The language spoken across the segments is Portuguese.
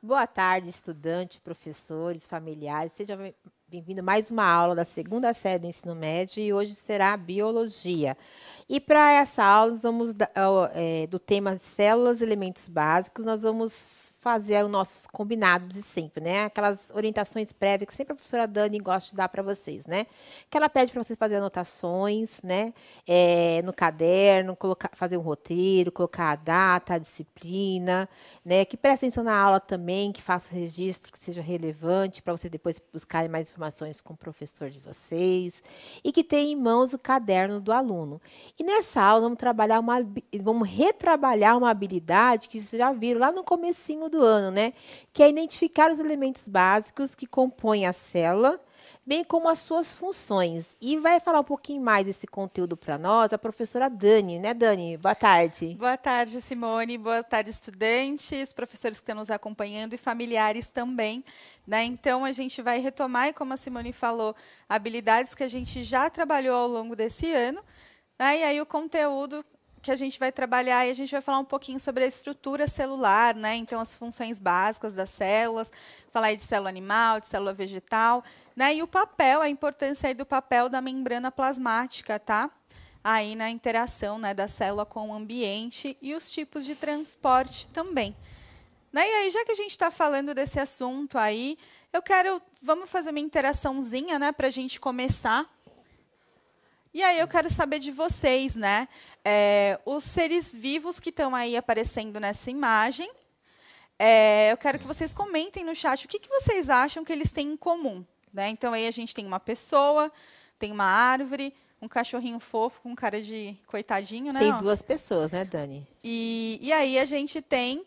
Boa tarde, estudantes, professores, familiares. Seja bem-vindo a mais uma aula da segunda série do ensino médio e hoje será biologia. E para essa aula, nós vamos do tema células e elementos básicos, nós vamos fazer os nossos combinados de sempre, né? Aquelas orientações prévias que sempre a professora Dani gosta de dar para vocês, né? Que ela pede para vocês fazerem anotações, né? No caderno, fazer um roteiro, colocar a data, a disciplina, né? Que prestem atenção na aula também, que faça o registro que seja relevante para vocês depois buscarem mais informações com o professor de vocês e que tenha em mãos o caderno do aluno. E nessa aula vamos retrabalhar uma habilidade que vocês já viram lá no comecinho do ano, né? Que é identificar os elementos básicos que compõem a célula, bem como as suas funções. E vai falar um pouquinho mais desse conteúdo para nós a professora Dani, né, Dani? Boa tarde. Boa tarde, Simone. Boa tarde, estudantes, professores que estão nos acompanhando e familiares também, né? Então, a gente vai retomar, e como a Simone falou, habilidades que a gente já trabalhou ao longo desse ano, né? E aí o conteúdo que a gente vai trabalhar, e a gente vai falar um pouquinho sobre a estrutura celular, né? Então, as funções básicas das células, falar aí de célula animal, de célula vegetal, né? E o papel, a importância aí do papel da membrana plasmática, tá? Aí na interação, né, da célula com o ambiente e os tipos de transporte também. Né? E aí, já que a gente está falando desse assunto aí, vamos fazer uma interaçãozinha, né, para a gente começar. E aí eu quero saber de vocês, né, os seres vivos que estão aí aparecendo nessa imagem. Eu quero que vocês comentem no chat o que vocês acham que eles têm em comum. Né? Então, aí a gente tem uma pessoa, tem uma árvore, um cachorrinho fofo com cara de coitadinho, né? Tem duas pessoas, né, Dani? E aí a gente tem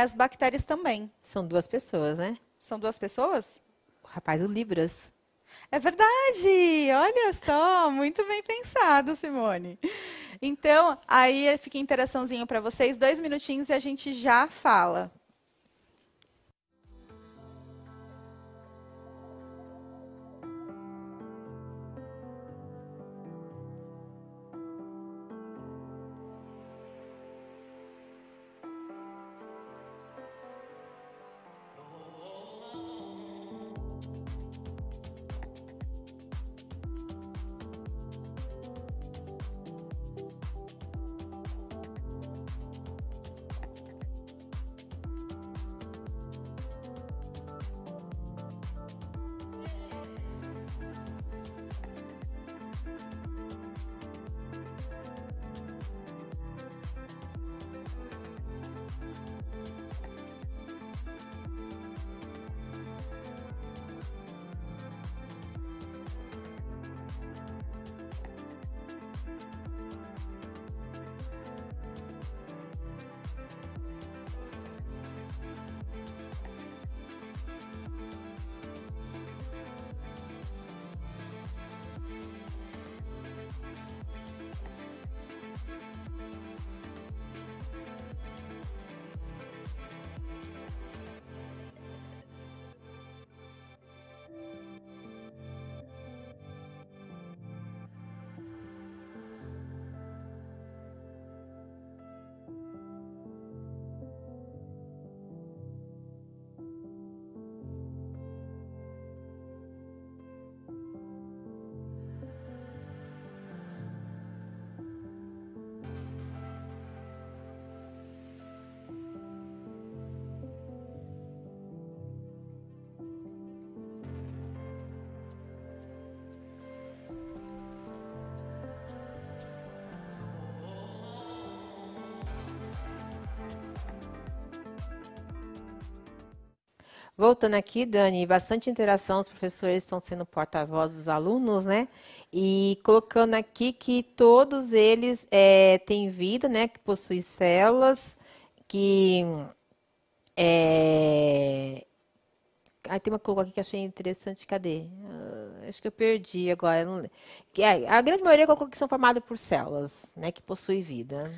as bactérias também. São duas pessoas, né? São duas pessoas? O rapaz, o Libras. É verdade! Olha só, muito bem pensado, Simone. Então, aí fica interaçãozinho para vocês, 2 minutinhos e a gente já fala. Voltando aqui, Dani, bastante interação, os professores estão sendo porta-voz dos alunos, né? E colocando aqui que todos eles têm vida, né? Que possuem células, que... Aí tem uma coisa aqui que eu achei interessante, cadê? Acho que eu perdi agora. Não... A grande maioria colocou que são formadas por células, né? Que possuem vida.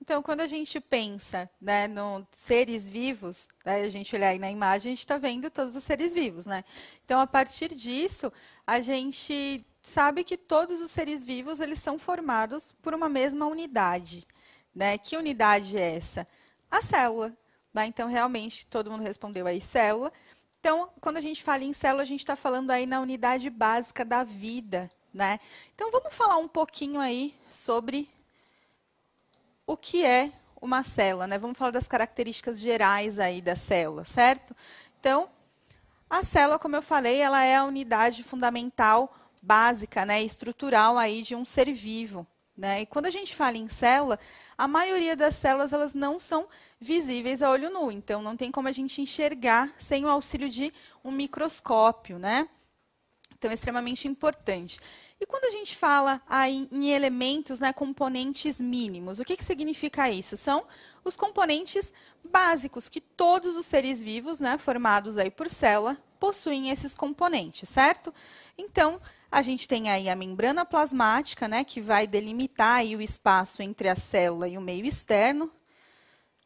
Então, quando a gente pensa, né, no seres vivos, né, a gente olhar aí na imagem, a gente está vendo todos os seres vivos, né? Então, a partir disso, a gente sabe que todos os seres vivos eles são formados por uma mesma unidade, né? Que unidade é essa? A célula. Tá? Então, realmente, todo mundo respondeu aí célula. Então, quando a gente fala em célula, a gente está falando aí na unidade básica da vida, né? Então, vamos falar um pouquinho aí sobre o que é uma célula, né? Vamos falar das características gerais aí da célula, certo? Então, a célula, como eu falei, ela é a unidade fundamental básica, né, estrutural aí de um ser vivo, né? E quando a gente fala em célula, a maioria das células elas não são visíveis a olho nu, então não tem como a gente enxergar sem o auxílio de um microscópio, né? Então é extremamente importante. E quando a gente fala aí em elementos, né, componentes mínimos, o que significa isso? São os componentes básicos que todos os seres vivos, né, formados aí por célula, possuem esses componentes, certo? Então, a gente tem aí a membrana plasmática, né, que vai delimitar aí o espaço entre a célula e o meio externo.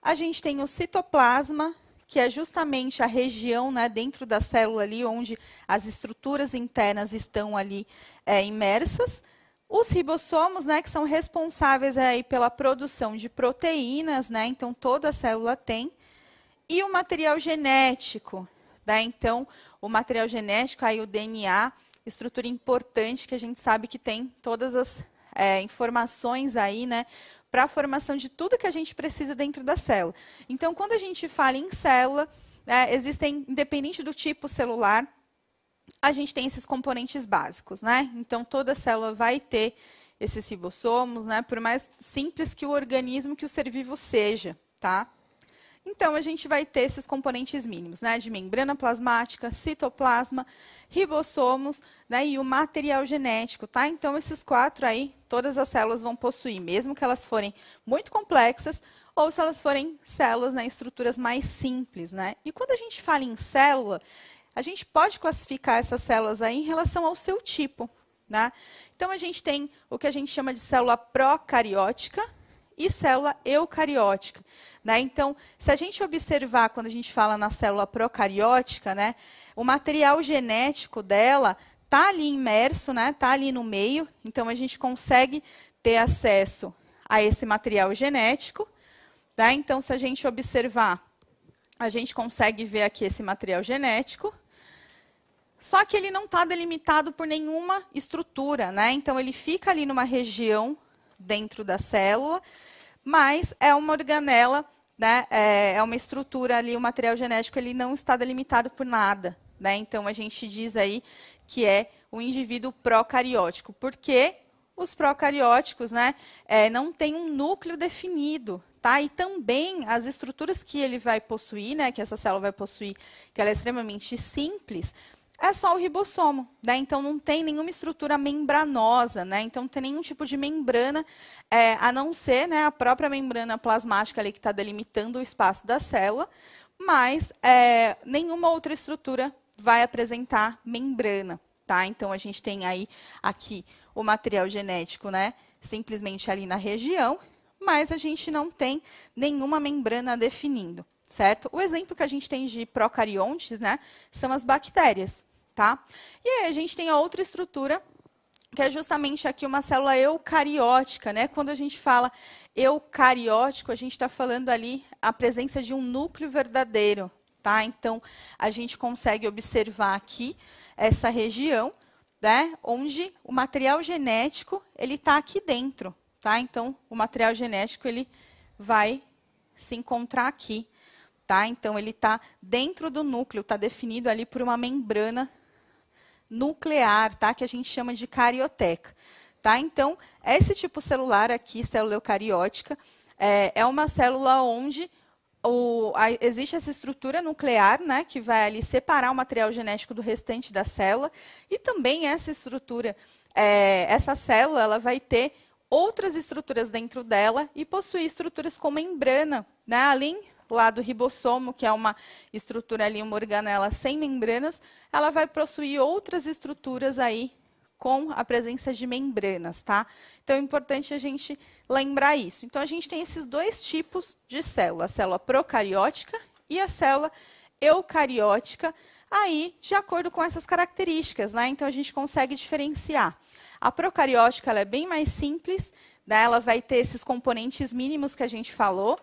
A gente tem o citoplasma, que é justamente a região, né, dentro da célula ali, onde as estruturas internas estão ali imersas. Os ribossomos, né, que são responsáveis aí pela produção de proteínas, né, então toda a célula tem. E o material genético, né, então o material genético, aí o DNA, estrutura importante que a gente sabe que tem todas as informações aí, né, para a formação de tudo que a gente precisa dentro da célula. Então, quando a gente fala em célula, existem, independente do tipo celular, a gente tem esses componentes básicos, né? Então, toda célula vai ter esses ribossomos, né? Por mais simples que o organismo, que o ser vivo seja, tá? Então, a gente vai ter esses componentes mínimos, né? De membrana plasmática, citoplasma, ribossomos, né? E o material genético, tá? Então, esses 4 aí, todas as células vão possuir, mesmo que elas forem muito complexas, ou se elas forem células, né? Estruturas mais simples, né? E quando a gente fala em célula, a gente pode classificar essas células aí em relação ao seu tipo, né? Então, a gente tem o que a gente chama de célula procariótica e célula eucariótica. Né? Então, se a gente observar, quando a gente fala na célula procariótica, né, o material genético dela está ali imerso, né, está ali no meio, então a gente consegue ter acesso a esse material genético. Tá? Então, se a gente observar, a gente consegue ver aqui esse material genético, só que ele não está delimitado por nenhuma estrutura, né? Então, ele fica ali numa região dentro da célula, mas é uma organela, né? É uma estrutura ali, o material genético ele não está delimitado por nada, né? Então, a gente diz aí que é o indivíduo procariótico, porque os procarióticos, né, não têm um núcleo definido, tá? E também as estruturas que ele vai possuir, né, que essa célula vai possuir, que ela é extremamente simples, é só o ribossomo, né? Então não tem nenhuma estrutura membranosa, né? Então não tem nenhum tipo de membrana, a não ser, né, a própria membrana plasmática ali que está delimitando o espaço da célula, mas nenhuma outra estrutura vai apresentar membrana, tá? Então a gente tem aí aqui o material genético, né, simplesmente ali na região, mas a gente não tem nenhuma membrana definindo. Certo? O exemplo que a gente tem de procariontes, né, são as bactérias, tá? E aí a gente tem a outra estrutura, que é justamente aqui uma célula eucariótica, né? Quando a gente fala eucariótico, a gente está falando ali a presença de um núcleo verdadeiro, tá? Então, a gente consegue observar aqui essa região, né, onde o material genético ele está aqui dentro, tá? Então, o material genético ele vai se encontrar aqui. Tá? Então, ele está dentro do núcleo, está definido ali por uma membrana nuclear, tá? Que a gente chama de carioteca. Tá? Então, esse tipo celular aqui, célula eucariótica, é uma célula onde existe essa estrutura nuclear, né, que vai ali separar o material genético do restante da célula, e também essa estrutura, essa célula, ela vai ter outras estruturas dentro dela e possuir estruturas com membrana, né, além lá do ribossomo, que é uma estrutura ali, uma organela sem membranas, ela vai possuir outras estruturas aí com a presença de membranas, tá? Então, é importante a gente lembrar isso. Então, a gente tem esses 2 tipos de célula, a célula procariótica e a célula eucariótica, aí, de acordo com essas características, né? Então, a gente consegue diferenciar. A procariótica, ela é bem mais simples, né? Ela vai ter esses componentes mínimos que a gente falou,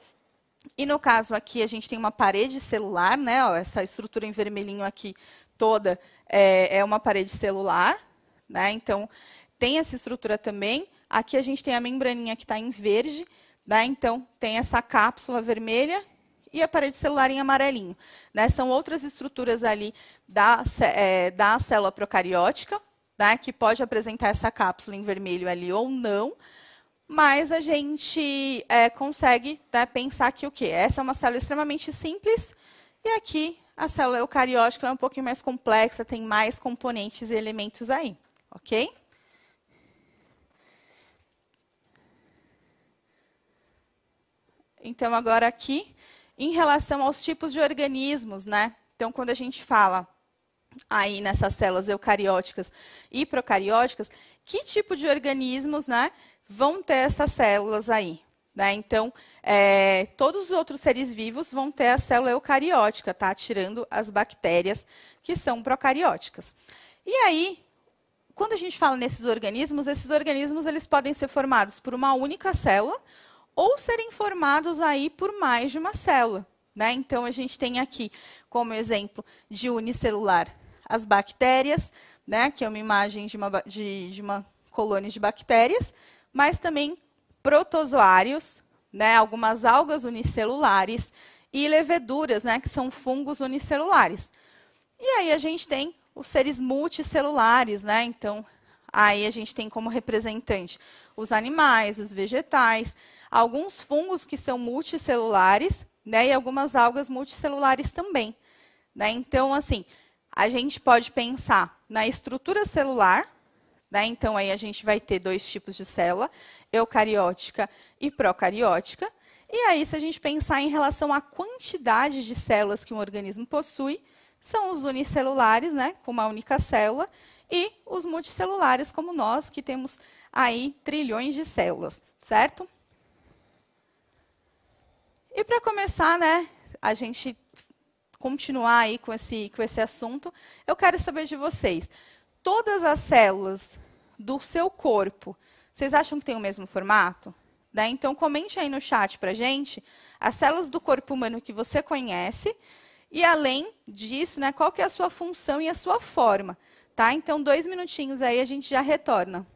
E no caso aqui, a gente tem uma parede celular, né? Ó, essa estrutura em vermelhinho aqui toda é uma parede celular, né? Então, tem essa estrutura também. Aqui a gente tem a membraninha que está em verde, né? Então, tem essa cápsula vermelha e a parede celular em amarelinho, né? São outras estruturas ali da célula procariótica, né? Que pode apresentar essa cápsula em vermelho ali ou não, mas a gente consegue, né, pensar que o quê? Essa é uma célula extremamente simples, e aqui a célula eucariótica é um pouquinho mais complexa, tem mais componentes e elementos aí, ok? Então, agora aqui, em relação aos tipos de organismos, né? Então, quando a gente fala aí nessas células eucarióticas e procarióticas, que tipo de organismos, né, vão ter essas células aí? Né? Então, todos os outros seres vivos vão ter a célula eucariótica, tá? Tirando as bactérias, que são procarióticas. E aí, quando a gente fala nesses organismos, esses organismos eles podem ser formados por uma única célula ou serem formados aí por mais de uma célula. Né? Então, a gente tem aqui, como exemplo de unicelular, as bactérias, né? Que é uma imagem de uma colônia de bactérias, mas também protozoários, né? Algumas algas unicelulares e leveduras, né? Que são fungos unicelulares. E aí a gente tem os seres multicelulares, né? Então, aí a gente tem como representante os animais, os vegetais, alguns fungos que são multicelulares, né? E algumas algas multicelulares também. Né? Então, assim, a gente pode pensar na estrutura celular, né? Então, aí a gente vai ter dois tipos de célula, eucariótica e procariótica. E aí, se a gente pensar em relação à quantidade de células que um organismo possui, são os unicelulares, né, com uma única célula, e os multicelulares, como nós, que temos aí trilhões de células, certo? E para começar, né, a gente continuar aí com esse assunto, eu quero saber de vocês. Todas as células do seu corpo, vocês acham que tem o mesmo formato? Né? Então, comente aí no chat para a gente as células do corpo humano que você conhece e, além disso, né, qual que é a sua função e a sua forma. Tá? Então, 2 minutinhos aí, a gente já retorna.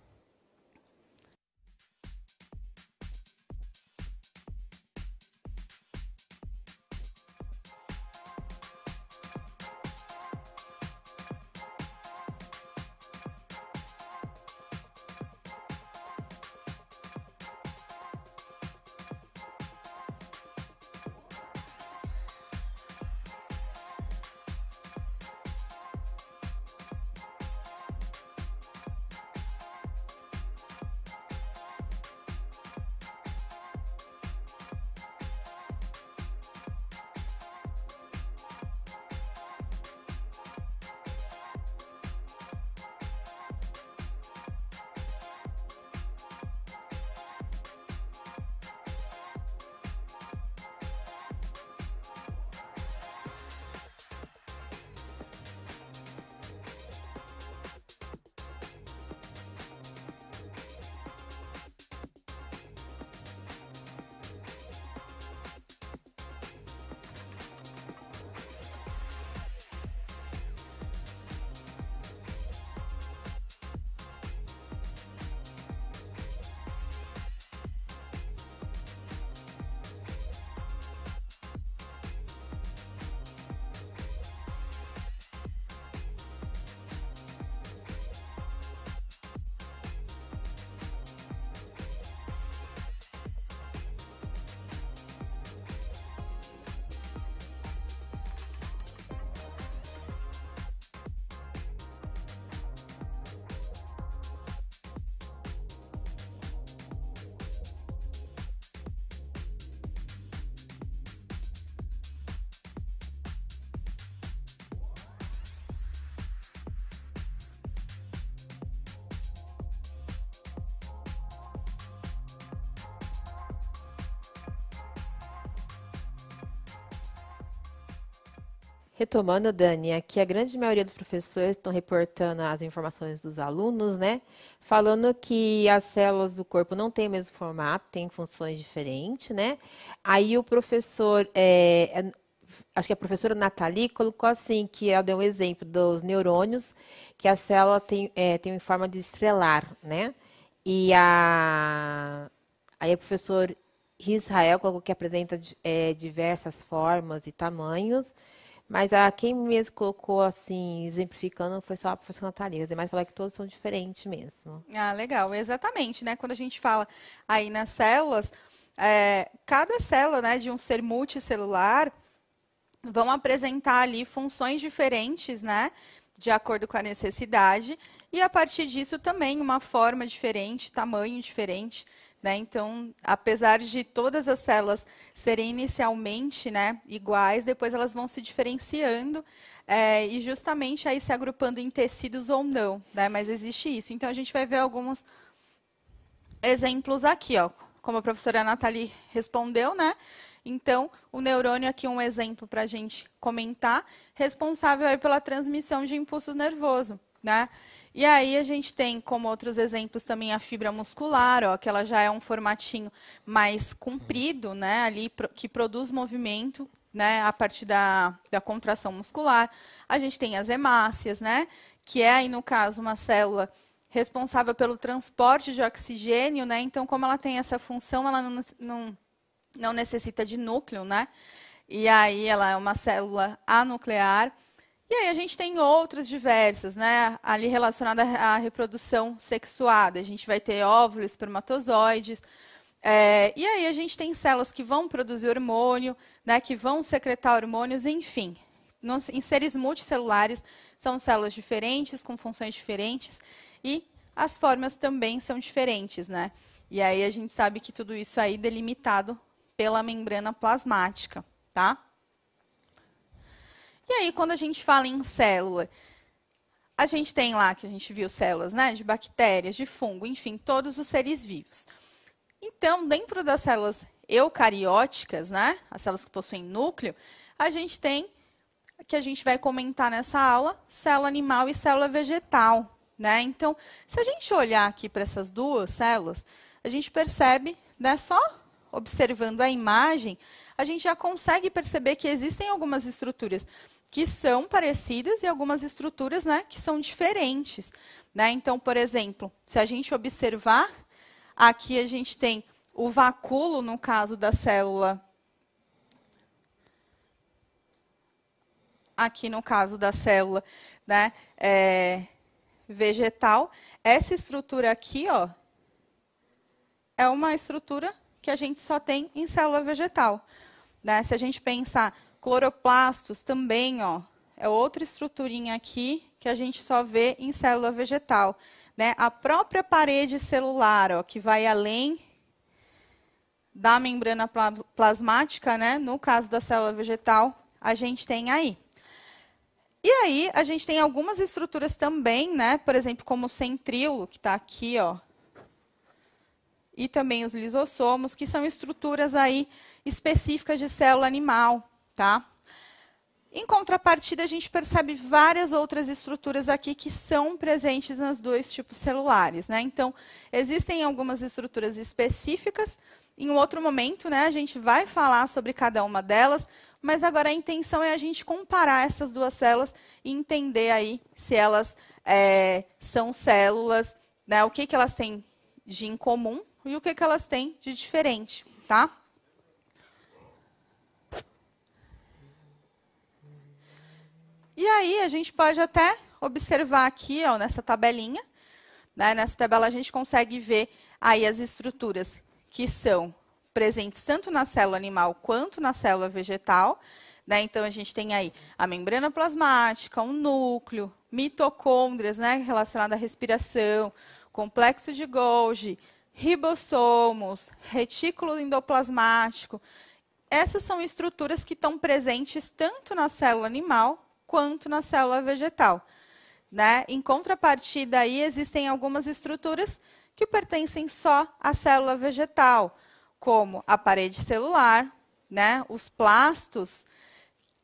Retomando, Dani, aqui a grande maioria dos professores estão reportando as informações dos alunos, né? Falando que as células do corpo não têm o mesmo formato, têm funções diferentes, né? Aí o professor, acho que a professora Nathalie colocou assim, que ela deu um exemplo dos neurônios, que a célula tem em forma de estrelar, né? E aí o professor Israel colocou que apresenta diversas formas e tamanhos. Mas quem mesmo colocou assim, exemplificando, foi só a professora Nathalie. Os demais falaram que todos são diferentes mesmo. Ah, legal, exatamente, né? Quando a gente fala aí nas células, cada célula, né, de um ser multicelular vão apresentar ali funções diferentes, né, de acordo com a necessidade, e a partir disso também uma forma diferente, tamanho diferente, né? Então, apesar de todas as células serem inicialmente, né, iguais, depois elas vão se diferenciando e justamente aí se agrupando em tecidos ou não, né? Mas existe isso. Então, a gente vai ver alguns exemplos aqui, ó, como a professora Nathalie respondeu, né? Então, o neurônio aqui é um exemplo para a gente comentar, responsável aí pela transmissão de impulsos nervoso, né? E aí a gente tem, como outros exemplos, também a fibra muscular, ó, que ela já é um formatinho mais comprido, né, ali, que produz movimento, né, a partir da contração muscular. A gente tem as hemácias, né, que é, aí, no caso, uma célula responsável pelo transporte de oxigênio, né? Então, como ela tem essa função, ela não necessita de núcleo, né? E aí ela é uma célula anuclear. E aí a gente tem outras diversas, né? Ali relacionada à reprodução sexuada. A gente vai ter óvulos, espermatozoides. E aí a gente tem células que vão produzir hormônio, né? Que vão secretar hormônios, enfim. Em seres multicelulares, são células diferentes, com funções diferentes. E as formas também são diferentes, né? E aí a gente sabe que tudo isso aí é delimitado pela membrana plasmática, tá? E aí, quando a gente fala em célula, a gente tem lá, que a gente viu células, né, de bactérias, de fungo, enfim, todos os seres vivos. Então, dentro das células eucarióticas, né, as células que possuem núcleo, a gente tem, que a gente vai comentar nessa aula, célula animal e célula vegetal, né? Então, se a gente olhar aqui para essas duas células, a gente percebe, né, só observando a imagem, a gente já consegue perceber que existem algumas estruturas que são parecidas e algumas estruturas, né, que são diferentes, né? Então, por exemplo, se a gente observar, aqui a gente tem o vacúolo, no caso da célula, aqui no caso da célula, né, vegetal, essa estrutura aqui, ó, é uma estrutura que a gente só tem em célula vegetal, né? Se a gente pensar cloroplastos também, ó, é outra estruturinha aqui que a gente só vê em célula vegetal, né? A própria parede celular, ó, que vai além da membrana plasmática, né? No caso da célula vegetal, a gente tem aí. E aí, a gente tem algumas estruturas também, né? Por exemplo, como o centríolo, que está aqui, ó, e também os lisossomos, que são estruturas aí específicas de célula animal, tá? Em contrapartida, a gente percebe várias outras estruturas aqui que são presentes nos dois tipos celulares, né? Então, existem algumas estruturas específicas. Em um outro momento, né, a gente vai falar sobre cada uma delas, mas agora a intenção é a gente comparar essas duas células e entender aí se elas são células, né, o que elas têm de em comum e o que elas têm de diferente, tá? E aí a gente pode até observar aqui, ó, nessa tabelinha, né, nessa tabela a gente consegue ver aí as estruturas que são presentes tanto na célula animal quanto na célula vegetal, né? Então a gente tem aí a membrana plasmática, um núcleo, mitocôndrias, né, relacionada à respiração, complexo de Golgi, ribossomos, retículo endoplasmático. Essas são estruturas que estão presentes tanto na célula animal quanto na célula vegetal, né? Em contrapartida, aí existem algumas estruturas que pertencem só à célula vegetal, como a parede celular, né? Os plastos,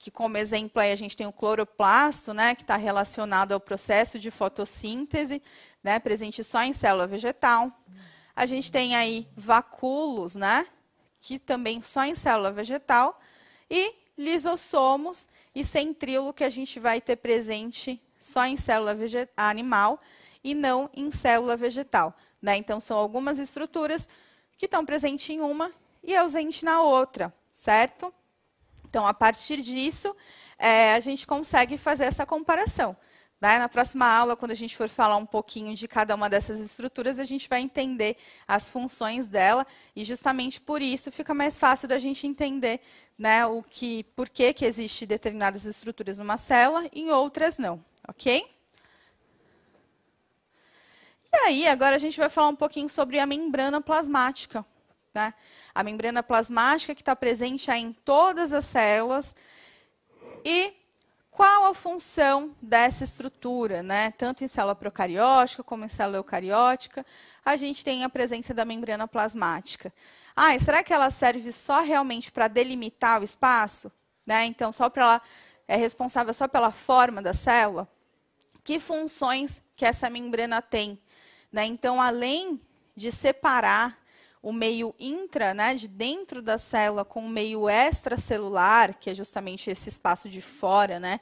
que como exemplo aí a gente tem o cloroplasto, né, que está relacionado ao processo de fotossíntese, né, presente só em célula vegetal. A gente tem aí vacúolos, né, que também só em célula vegetal, e lisossomos e centríolo, que a gente vai ter presente só em célula animal e não em célula vegetal, né? Então, são algumas estruturas que estão presentes em uma e ausente na outra, certo? Então, a partir disso, a gente consegue fazer essa comparação, né? Na próxima aula, quando a gente for falar um pouquinho de cada uma dessas estruturas, a gente vai entender as funções dela e justamente por isso fica mais fácil da gente entender, né, por que existem determinadas estruturas numa célula e em outras não, ok? E aí, agora a gente vai falar um pouquinho sobre a membrana plasmática, né? A membrana plasmática que está presente aí em todas as células. E qual a função dessa estrutura, né? Tanto em célula procariótica como em célula eucariótica, a gente tem a presença da membrana plasmática. E será que ela serve só realmente para delimitar o espaço? Né? Então, ela é responsável só pela forma da célula? Que funções que essa membrana tem? Né? Então, além de separar o meio intra, né, de dentro da célula, com o meio extracelular, que é justamente esse espaço de fora, né,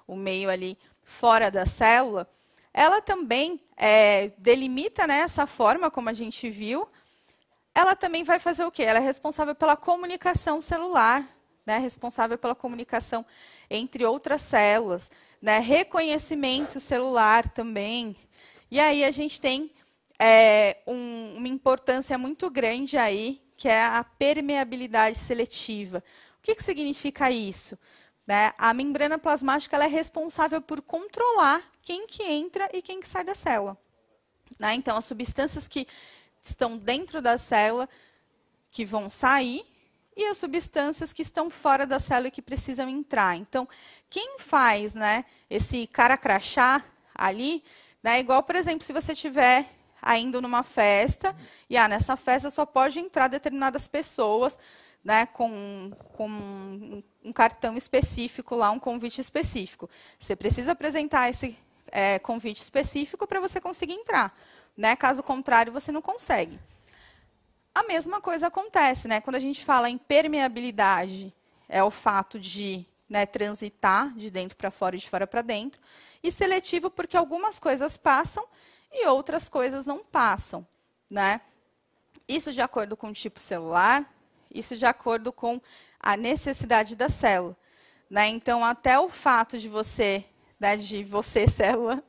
o meio ali fora da célula, ela também delimita, né, essa forma, como a gente viu. Ela também vai fazer o quê? Ela é responsável pela comunicação celular, né, responsável pela comunicação entre outras células, né, reconhecimento celular também. E aí a gente tem uma importância muito grande aí, que é a permeabilidade seletiva. O que significa isso? Né? A membrana plasmática ela é responsável por controlar quem que entra e quem que sai da célula. Né? Então, as substâncias que estão dentro da célula que vão sair e as substâncias que estão fora da célula e que precisam entrar. Então, quem faz, né, esse cara crachá ali, né, igual, por exemplo, se você tiver indo numa festa, e nessa festa só pode entrar determinadas pessoas, né, com um cartão específico lá, um convite específico. Você precisa apresentar esse convite específico para você conseguir entrar. Né? Caso contrário, você não consegue. A mesma coisa acontece, né? Quando a gente fala em permeabilidade, é o fato de, né, transitar de dentro para fora e de fora para dentro, e seletivo porque algumas coisas passam e outras coisas não passam, né? Isso de acordo com o tipo celular, isso de acordo com a necessidade da célula, né? Então, até o fato de você, né, célula,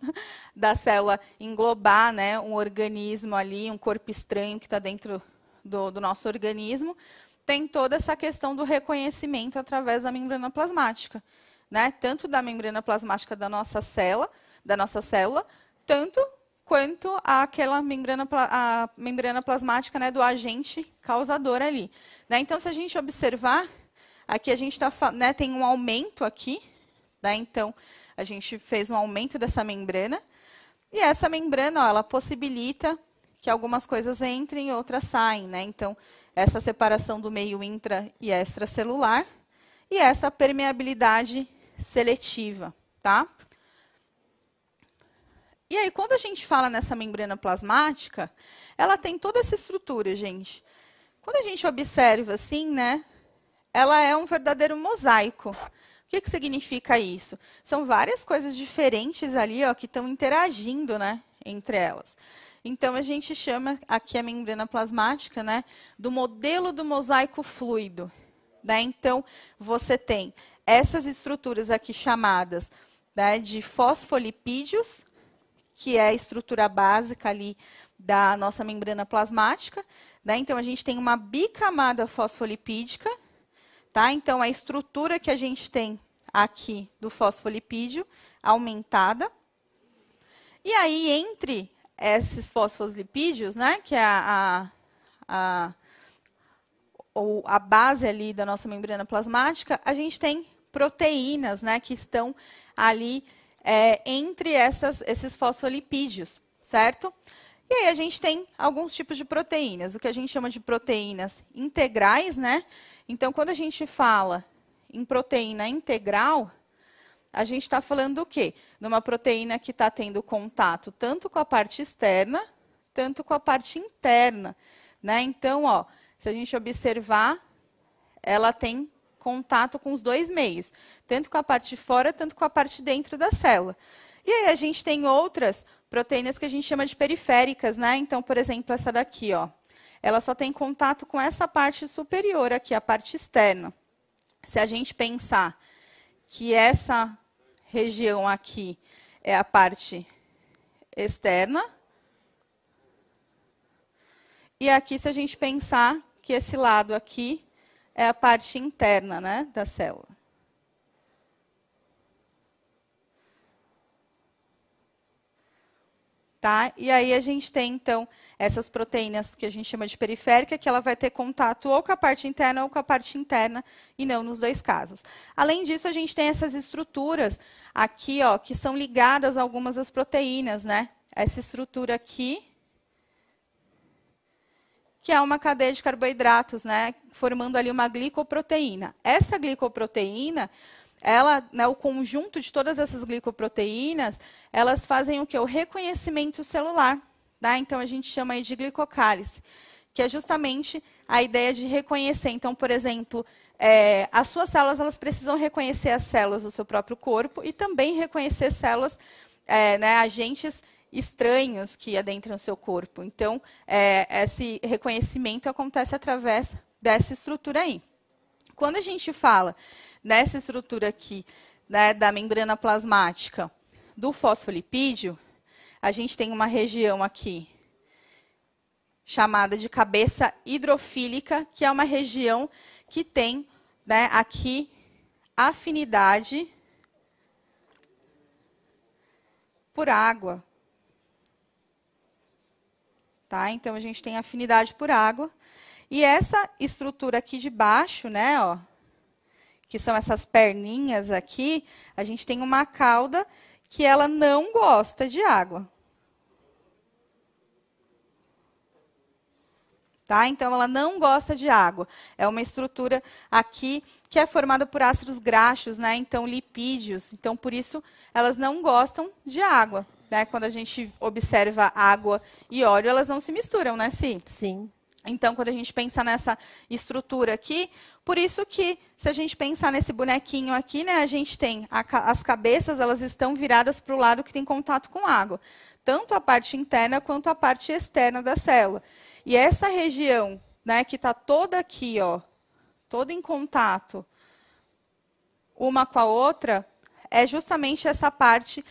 da célula englobar, né, um organismo ali, um corpo estranho que está dentro do nosso organismo, tem toda essa questão do reconhecimento através da membrana plasmática, né? Tanto da membrana plasmática da nossa célula, tanto quanto aquela a membrana plasmática, né, do agente causador ali. Né? Então, se a gente observar, aqui a gente né, tem um aumento aqui, né? Então, a gente fez um aumento dessa membrana, e essa membrana, ela possibilita que algumas coisas entrem e outras saem. Né? Então, essa separação do meio intra e extracelular, e essa permeabilidade seletiva. Tá? E aí, quando a gente fala nessa membrana plasmática, ela tem toda essa estrutura, gente. Quando a gente observa assim, né, ela é um verdadeiro mosaico. O que significa isso? São várias coisas diferentes ali, ó, que estão interagindo, né, entre elas. Então, a gente chama aqui a membrana plasmática, né, do modelo do mosaico fluido. Né? Então, você tem essas estruturas aqui chamadas, né, de fosfolipídios, que é a estrutura básica ali da nossa membrana plasmática. Né? Então, a gente tem uma bicamada fosfolipídica. Tá? Então, a estrutura que a gente tem aqui do fosfolipídio aumentada. E aí, entre esses fosfolipídios, né, que é a base ali da nossa membrana plasmática, a gente tem proteínas, né, que estão ali entre esses fosfolipídios, certo? E aí a gente tem alguns tipos de proteínas, o que a gente chama de proteínas integrais, né? Então, quando a gente fala em proteína integral, a gente está falando do quê? Numa proteína que está tendo contato tanto com a parte externa, tanto com a parte interna, né? Então, ó, se a gente observar, ela tem contato com os dois meios, tanto com a parte de fora, tanto com a parte de dentro da célula. E aí a gente tem outras proteínas que a gente chama de periféricas, né? Então, por exemplo, essa daqui, ó, ela só tem contato com essa parte superior aqui, a parte externa. Se a gente pensar que essa região aqui é a parte externa, e aqui, se a gente pensar que esse lado aqui é a parte interna, né, da célula. Tá? E aí a gente tem, então, essas proteínas que a gente chama de periférica, que ela vai ter contato ou com a parte interna ou com a parte interna, e não nos dois casos. Além disso, a gente tem essas estruturas aqui, ó, que são ligadas a algumas das proteínas, né? Essa estrutura aqui, que é uma cadeia de carboidratos, né, formando ali uma glicoproteína. Essa glicoproteína, ela, né, o conjunto de todas essas glicoproteínas, elas fazem o quê? O reconhecimento celular. Tá? Então, a gente chama aí de glicocálise, que é justamente a ideia de reconhecer. Então, por exemplo, as suas células, elas precisam reconhecer as células do seu próprio corpo e também reconhecer células, né, agentes estranhos que adentram o seu corpo. Então, esse reconhecimento acontece através dessa estrutura aí. Quando a gente fala nessa estrutura aqui, né, da membrana plasmática do fosfolipídio, a gente tem uma região aqui chamada de cabeça hidrofílica, que é uma região que tem, né, aqui afinidade por água. Tá? Então, a gente tem afinidade por água. E essa estrutura aqui de baixo, né, ó, que são essas perninhas aqui, a gente tem uma cauda que ela não gosta de água. Tá? Então, ela não gosta de água. É uma estrutura aqui que é formada por ácidos graxos, né? Então, lipídios. Então, por isso, elas não gostam de água. Né? Quando a gente observa água e óleo, elas não se misturam, né, Si? Sim. Então, quando a gente pensa nessa estrutura aqui, por isso que, se a gente pensar nesse bonequinho aqui, né, a gente tem as cabeças, elas estão viradas para o lado que tem contato com água. Tanto a parte interna quanto a parte externa da célula. E essa região, né, que está toda aqui, ó, toda em contato uma com a outra, é justamente essa parte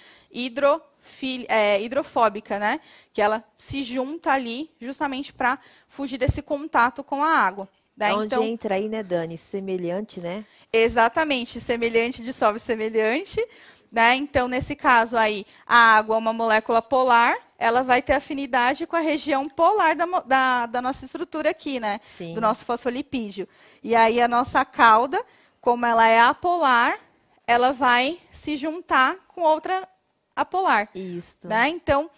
hidrofóbica, né? Que ela se junta ali justamente para fugir desse contato com a água. Né? Onde então, entra aí, né, Dani? Semelhante, né? Exatamente, semelhante dissolve semelhante. Né? Então, nesse caso aí, a água é uma molécula polar, ela vai ter afinidade com a região polar da nossa estrutura aqui, né? Sim. Do nosso fosfolipídio. E aí, a nossa cauda, como ela é apolar, ela vai se juntar com outra apolar. Isso. Né? Então,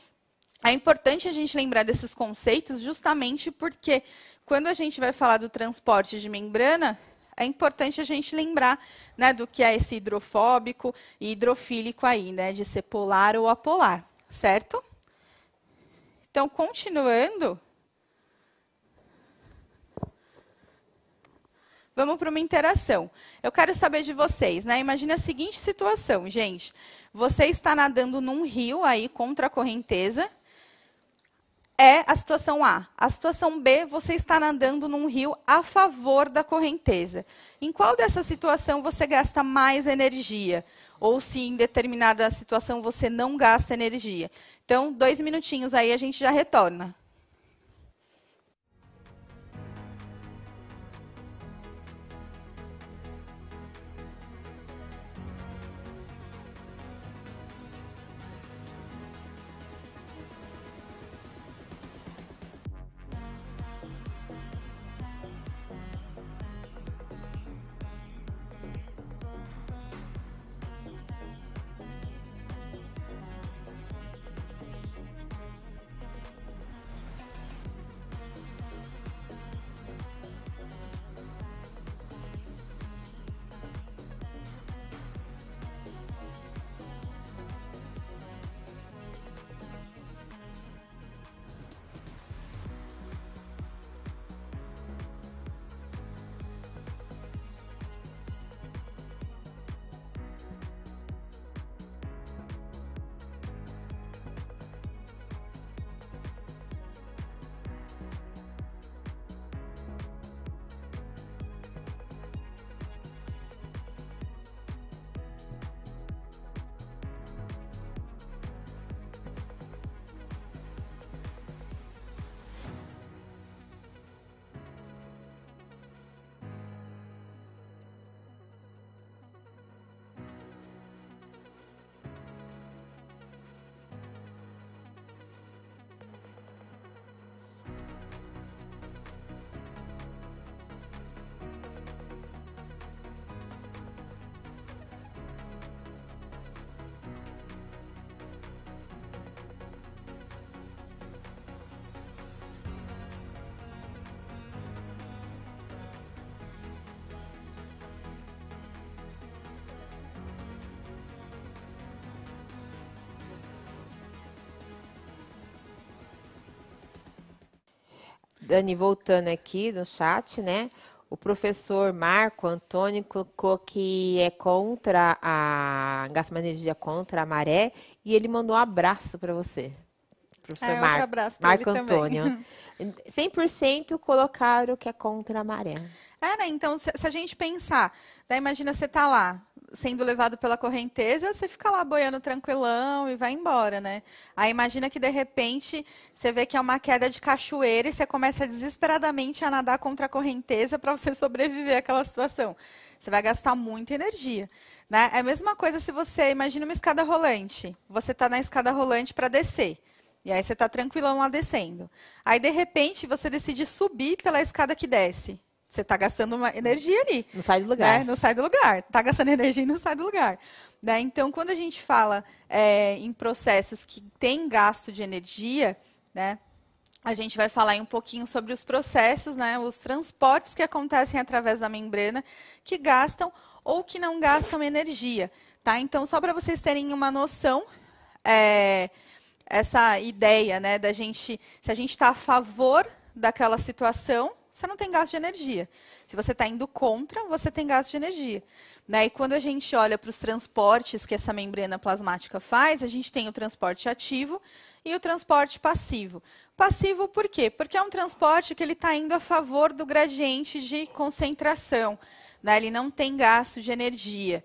é importante a gente lembrar desses conceitos justamente porque quando a gente vai falar do transporte de membrana, é importante a gente lembrar, né, do que é esse hidrofóbico e hidrofílico aí, né, de ser polar ou apolar, certo? Então, continuando, vamos para uma interação. Eu quero saber de vocês, né? Imagina a seguinte situação, gente. Você está nadando num rio aí contra a correnteza. É a situação A. A situação B, você está nadando num rio a favor da correnteza. Em qual dessa situação você gasta mais energia? Ou se em determinada situação você não gasta energia? Então, 2 minutinhos aí, a gente já retorna. Dani, voltando aqui no chat, né? O professor Marco Antônio colocou que é contra gasta uma energia contra a maré e ele mandou um abraço para você, professor Outro abraço para ele Marco também. Antônio. 100% colocaram que é contra a maré. Né? Então, se a gente pensar, né, imagina você tá lá, sendo levado pela correnteza, você fica lá boiando tranquilão e vai embora, né? Aí imagina que, de repente, você vê que é uma queda de cachoeira e você começa desesperadamente a nadar contra a correnteza para você sobreviver àquela situação. Você vai gastar muita energia, né? É a mesma coisa se você imagina uma escada rolante. Você está na escada rolante para descer. E aí você está tranquilão lá descendo. Aí, de repente, você decide subir pela escada que desce. Você está gastando uma energia ali. Não sai do lugar. Né? Não sai do lugar. Está gastando energia e não sai do lugar. Né? Então, quando a gente fala em processos que têm gasto de energia, né, a gente vai falar um pouquinho sobre os processos, né, os transportes que acontecem através da membrana, que gastam ou que não gastam energia. Tá? Então, só para vocês terem uma noção, essa ideia, né, da gente, se a gente está a favor daquela situação, você não tem gasto de energia. Se você está indo contra, você tem gasto de energia. Né? E quando a gente olha para os transportes que essa membrana plasmática faz, a gente tem o transporte ativo e o transporte passivo. Passivo por quê? Porque é um transporte que ele está indo a favor do gradiente de concentração. Né? Ele não tem gasto de energia.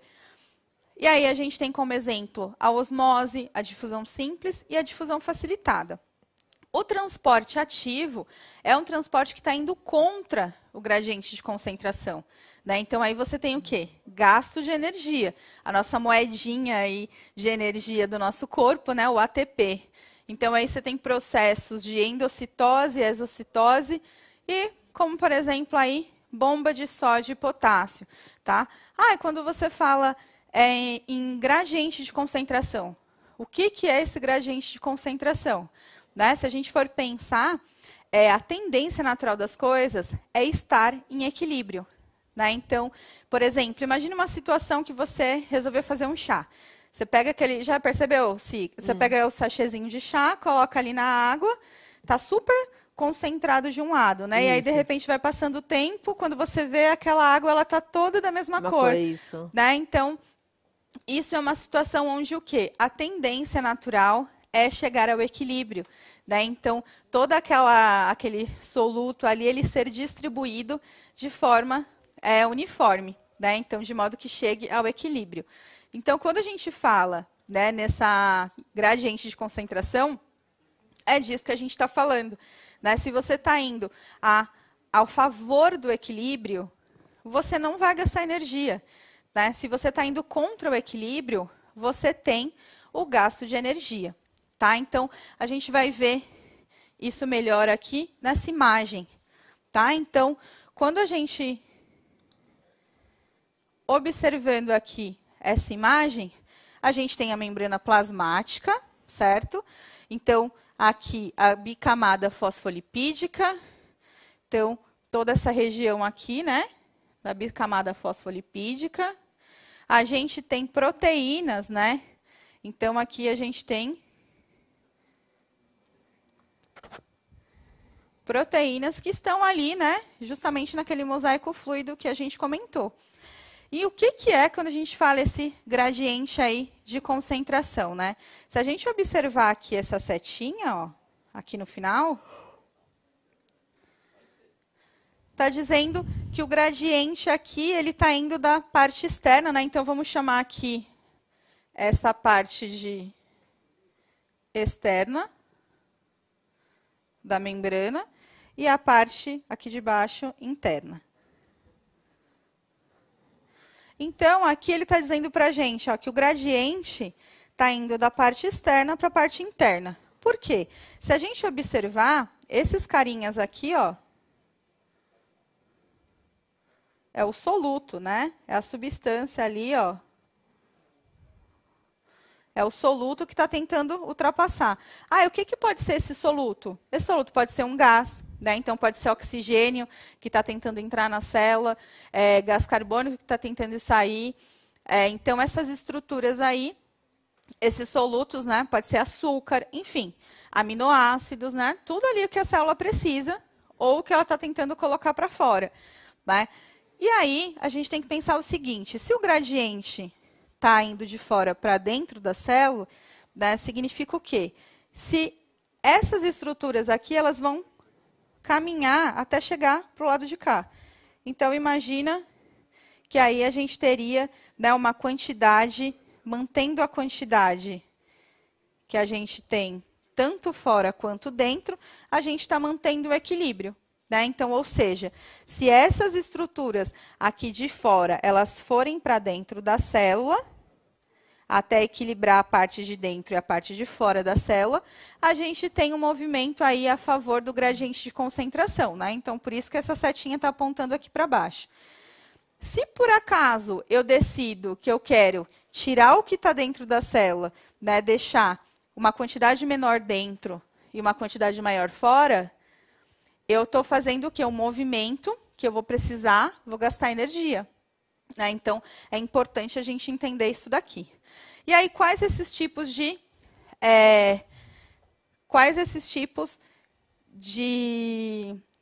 E aí a gente tem como exemplo a osmose, a difusão simples e a difusão facilitada. O transporte ativo é um transporte que está indo contra o gradiente de concentração. Né? Então, aí você tem o quê? Gasto de energia. A nossa moedinha aí de energia do nosso corpo, né? O ATP. Então, aí você tem processos de endocitose, exocitose e, como, por exemplo, aí, bomba de sódio e potássio. Tá? Quando você fala em gradiente de concentração, o que é esse gradiente de concentração? Né? Se a gente for pensar, a tendência natural das coisas é estar em equilíbrio. Né? Então, por exemplo, imagine uma situação que você resolveu fazer um chá. Você pega aquele, já percebeu, Si? Você pega o sachêzinho de chá, coloca ali na água, está super concentrado de um lado, né? Isso. E aí, de repente, vai passando o tempo, quando você vê aquela água, ela está toda da mesma cor. Isso. Né? Então, isso é uma situação onde o quê? A tendência natural é chegar ao equilíbrio. Né? Então, todo aquele soluto ali, ele ser distribuído de forma uniforme. Né? Então, de modo que chegue ao equilíbrio. Então, quando a gente fala, né, nessa gradiente de concentração, é disso que a gente está falando. Né? Se você está indo ao favor do equilíbrio, você não vai gastar energia. Né? Se você está indo contra o equilíbrio, você tem o gasto de energia. Tá? Então, a gente vai ver isso melhor aqui nessa imagem. Tá? Então, quando a gente, observando aqui essa imagem, a gente tem a membrana plasmática, certo? Então, aqui a bicamada fosfolipídica. Então, toda essa região aqui, né, da bicamada fosfolipídica. A gente tem proteínas, né? Então, aqui a gente tem proteínas que estão ali, né, justamente naquele mosaico fluido que a gente comentou. E o que é quando a gente fala esse gradiente aí de concentração, né? Se a gente observar aqui essa setinha, ó, aqui no final, está dizendo que o gradiente aqui ele está indo da parte externa, né? Então vamos chamar aqui essa parte de externa da membrana e a parte aqui de baixo interna. Então, aqui ele está dizendo para a gente que o gradiente está indo da parte externa para a parte interna. Por quê? Se a gente observar, esses carinhas aqui, ó, é o soluto, né? É a substância ali, ó. É o soluto que está tentando ultrapassar. E o que pode ser esse soluto? Esse soluto pode ser um gás, né? Então pode ser oxigênio que está tentando entrar na célula, gás carbônico que está tentando sair. Então essas estruturas aí, esses solutos, né? Pode ser açúcar, enfim, aminoácidos, né? Tudo ali o que a célula precisa, ou o que ela está tentando colocar para fora, né? E aí, a gente tem que pensar o seguinte, se o gradiente está indo de fora para dentro da célula, né, significa o quê? Se essas estruturas aqui, elas vão caminhar até chegar para o lado de cá. Então, imagina que aí a gente teria, né, uma quantidade, mantendo a quantidade que a gente tem tanto fora quanto dentro, a gente está mantendo o equilíbrio. Né? Então, ou seja, se essas estruturas aqui de fora, elas forem para dentro da célula, até equilibrar a parte de dentro e a parte de fora da célula, a gente tem um movimento aí a favor do gradiente de concentração. Né? Então, por isso que essa setinha está apontando aqui para baixo. Se por acaso eu decido que eu quero tirar o que está dentro da célula, né, deixar uma quantidade menor dentro e uma quantidade maior fora, eu estou fazendo o quê? Um movimento que eu vou precisar, vou gastar energia. Né? Então, é importante a gente entender isso daqui. E aí, quais esses tipos de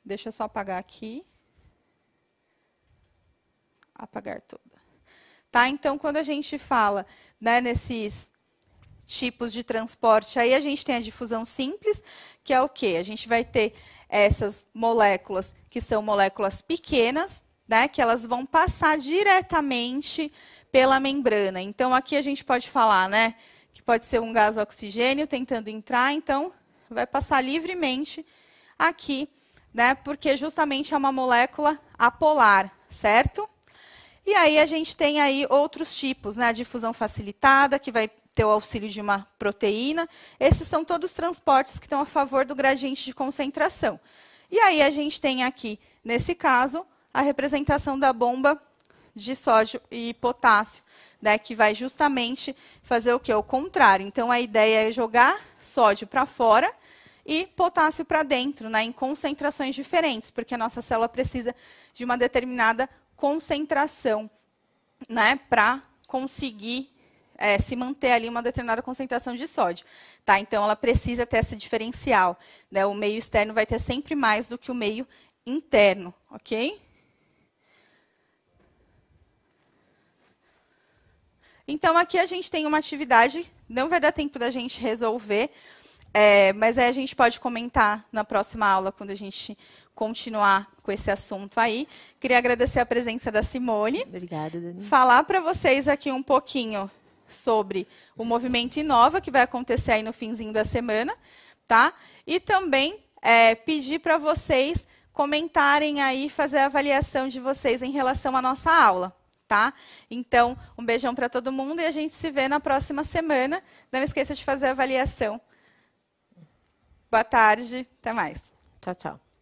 deixa eu só apagar aqui. Apagar toda. Tá? Então, quando a gente fala, né, nesses tipos de transporte, aí a gente tem a difusão simples, que é o quê? A gente vai ter essas moléculas, que são moléculas pequenas, né, que elas vão passar diretamente pela membrana. Então, aqui a gente pode falar, né, que pode ser um gás oxigênio tentando entrar, então, vai passar livremente aqui, né, porque justamente é uma molécula apolar, certo? E aí a gente tem aí outros tipos, né, a difusão facilitada, que vai ter o auxílio de uma proteína. Esses são todos transportes que estão a favor do gradiente de concentração. E aí a gente tem aqui, nesse caso, a representação da bomba de sódio e potássio, né, que vai justamente fazer o quê? O contrário. Então, a ideia é jogar sódio para fora e potássio para dentro, né, em concentrações diferentes, porque a nossa célula precisa de uma determinada concentração, né, para conseguir se manter ali uma determinada concentração de sódio. Tá? Então, ela precisa ter esse diferencial. Né? O meio externo vai ter sempre mais do que o meio interno. Ok? Então, aqui a gente tem uma atividade, não vai dar tempo da gente resolver, mas aí a gente pode comentar na próxima aula, quando a gente continuar com esse assunto aí. Queria agradecer a presença da Simone. Obrigada, Dani. Falar para vocês aqui um pouquinho sobre o movimento Inova, que vai acontecer aí no finzinho da semana, tá? E também pedir para vocês comentarem aí, fazer a avaliação de vocês em relação à nossa aula, tá? Então, um beijão para todo mundo e a gente se vê na próxima semana. Não esqueça de fazer a avaliação. Boa tarde, até mais. Tchau, tchau.